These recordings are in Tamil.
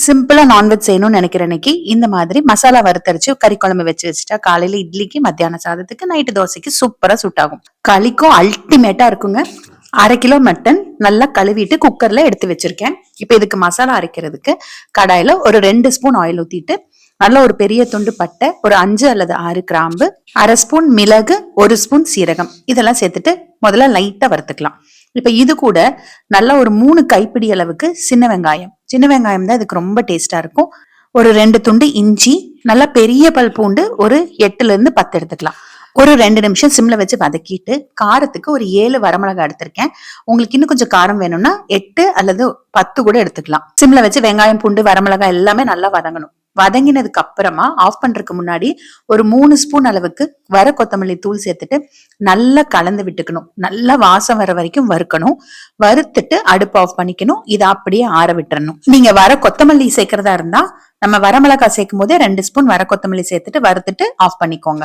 சிம்பிளா நான்வெஜ் செய்யணும்னு நினைக்கிற அன்னைக்கு இந்த மாதிரி மசாலா வறுத்தரைச்சு கறி குழம்பு வச்சுட்டா காலையில இட்லிக்கு, மத்தியான சாதத்துக்கு, நைட்டு தோசைக்கு சூப்பரா சூட் ஆகும். களிக்கும் அல்டிமேட்டா இருக்குங்க. 1/2 கிலோ மட்டன் நல்லா கழுவிட்டு குக்கர்ல எடுத்து வச்சிருக்கேன். இப்ப இதுக்கு மசாலா அரைக்கிறதுக்கு கடாயில ஒரு 2 ஸ்பூன் ஆயில் ஊத்திட்டு நல்ல ஒரு பெரிய துண்டு பட்டை, ஒரு 5 அல்லது 6 கிராம்பு, 1/2 ஸ்பூன் மிளகு, 1 ஸ்பூன் சீரகம் இதெல்லாம் சேர்த்துட்டு முதல்ல லைட்டா வறுத்துக்கலாம். இப்ப இது கூட நல்லா ஒரு 3 கைப்பிடி அளவுக்கு சின்ன வெங்காயம் தான் இதுக்கு ரொம்ப டேஸ்டா இருக்கும். ஒரு 2 துண்டு இஞ்சி, நல்லா பெரிய பல் பூண்டு ஒரு 8ல இருந்து 10 எடுத்துக்கலாம். ஒரு 2 நிமிஷம் சிம்ல வச்சு வதக்கிட்டு காரத்துக்கு ஒரு 7 வரமிளகாய் எடுத்திருக்கேன். உங்களுக்கு இன்னும் கொஞ்சம் காரம் வேணும்னா 8 அல்லது 10 கூட எடுத்துக்கலாம். சிம்ல வச்சு வெங்காயம், பூண்டு, வரமிளகாய் எல்லாமே நல்லா வதங்கணும். வதங்கினதுக்கு அப்புறமா ஆஃப் பண்றதுக்கு முன்னாடி ஒரு 3 ஸ்பூன் அளவுக்கு வர கொத்தமல்லி தூள் சேர்த்துட்டு நல்லா கலந்து விட்டுக்கணும். நல்லா வாசம் வர வரைக்கும் வறுக்கணும். வறுத்துட்டு அடுப்பு ஆஃப் பண்ணிக்கணும். இதை அப்படியே ஆற விட்டுறணும். நீங்க வர கொத்தமல்லி சேர்க்கறதா இருந்தா நம்ம வரமிளகாய் சேர்க்கும் போதே 2 ஸ்பூன் வர கொத்தமல்லி சேர்த்துட்டு வறுத்துட்டு ஆஃப் பண்ணிக்கோங்க.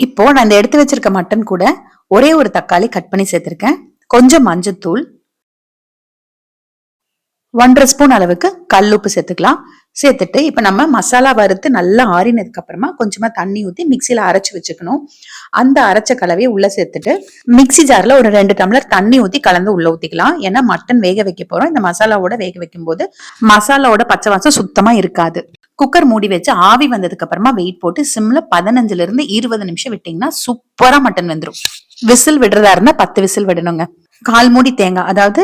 இப்போ நான் இந்த எடுத்து வச்சிருக்க மட்டன் கூட ஒரே ஒரு தக்காளி கட் பண்ணி சேர்த்திருக்கேன். கொஞ்சம் மஞ்சத்தூள், 1/2 ஸ்பூன் அளவுக்கு கல்லுப்பு சேர்த்துக்கலாம். சேர்த்துட்டு இப்ப நம்ம மசாலா வறுத்து நல்லா ஆறினதுக்கு அப்புறமா கொஞ்சமா தண்ணி ஊத்தி மிக்சியில அரைச்சு வச்சுக்கணும். அந்த அரைச்ச கலவையை உள்ள சேர்த்துட்டு மிக்சி ஜார்ல ஒரு 2 டம்ளர் தண்ணி ஊத்தி கலந்து உள்ள ஊத்திக்கலாம். ஏன்னா மட்டன் வேக வைக்க போறோம். இந்த மசாலாவோட வேக வைக்கும் போது மசாலாவோட பச்சை வாசம் சுத்தமா இருக்காது. குக்கர் மூடி வச்சு ஆவி வந்ததுக்கு அப்புறமா வெயிட் போட்டு சிம்ல 15ல இருந்து 20 நிமிஷம் விட்டீங்கன்னா சூப்பரா மட்டன் வெந்துடும். விசில் விடுறதா இருந்தா 10 விசில் விடணுங்க. 1/4 மூடி தேங்காய், அதாவது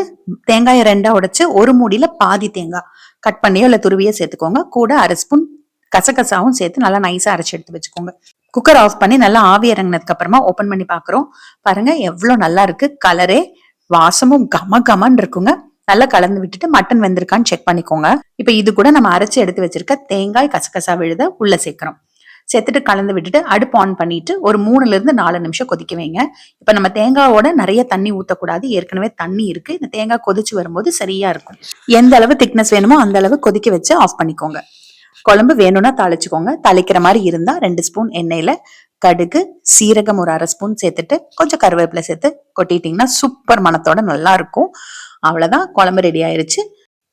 தேங்காயை 2ஆ உடைச்சு ஒரு மூடியில பாதி தேங்காய் கட் பண்ணியோ இல்ல துருவியோ சேர்த்துக்கோங்க. கூட 1/2 ஸ்பூன் கசகசாவும் சேர்த்து நல்லா நைஸா அரைச்சு எடுத்து வச்சுக்கோங்க. குக்கர் ஆஃப் பண்ணி நல்லா ஆவி இறங்கினதுக்கு அப்புறமா ஓபன் பண்ணி பாக்குறோம். பாருங்க எவ்வளவு நல்லா இருக்கு. கலரே வாசமும் கம கமன்னு இருக்குங்க. நல்லா கலந்து விட்டுட்டு மட்டன் வெந்திருக்கான்னு செக் பண்ணிக்கோங்க. இப்ப இது கூட நம்ம அரைச்சு எடுத்து வச்சிருக்க தேங்காய், கசகசா விழுத உள்ள சேர்க்கிறோம். சேர்த்துட்டு கலந்து விட்டுட்டு அடுப்பு ஆன் பண்ணிட்டு ஒரு 3ல இருந்து 4 நிமிஷம் கொதிக்க வைங்க. இப்ப நம்ம தேங்காயோட நிறைய தண்ணி ஊத்தக்கூடாது. ஏற்கனவே தண்ணி இருக்கு. இந்த தேங்காய் கொதிச்சு வரும்போது சரியா இருக்கும். எந்த அளவு திக்னஸ் வேணுமோ அந்த அளவு கொதிக்க வச்சு ஆஃப் பண்ணிக்கோங்க. குழம்பு வேணும்னா தாளிச்சுக்கோங்க. தாளிக்கிற மாதிரி இருந்தா 2 ஸ்பூன் எண்ணெயில கடுகு, சீரகம் ஒரு 1/2 ஸ்பூன் சேர்த்துட்டு கொஞ்சம் கருவேப்பிலை சேர்த்து கொட்டிட்டீங்கன்னா சூப்பர் மணத்தோட நல்லா இருக்கும். அவ்வளவுதான், குழம்பு ரெடி ஆயிருச்சு.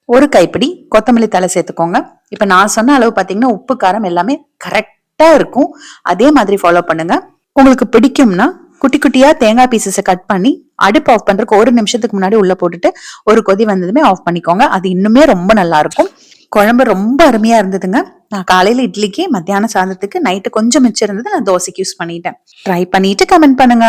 ஒரு கைப்பிடி கொத்தமல்லி தலை சேர்த்துக்கோங்க. இப்ப நான் சொன்ன அளவு பாத்தீங்கன்னா உப்பு, காரம் எல்லாமே கரெக்டா இருக்கும். அதே மாதிரி ஃபாலோ பண்ணுங்க. உங்களுக்கு பிடிக்கும்னா குட்டி குட்டியா தேங்காய் பீசஸை கட் பண்ணி அடுப்பு ஆஃப் பண்றதுக்கு 1 நிமிஷத்துக்கு முன்னாடி உள்ள போட்டுட்டு ஒரு கொதி வந்ததுமே ஆஃப் பண்ணிக்கோங்க. அது இன்னுமே ரொம்ப நல்லா இருக்கும். குழம்பு ரொம்ப அருமையா இருந்ததுங்க. நான் காலையில இட்லிக்கு, மத்தியான சாதத்துக்கு, நைட்டு கொஞ்சம் மிச்சம் இருந்தது நான் தோசைக்கு யூஸ் பண்ணிட்டேன். ட்ரை பண்ணிட்டு கமெண்ட் பண்ணுங்க.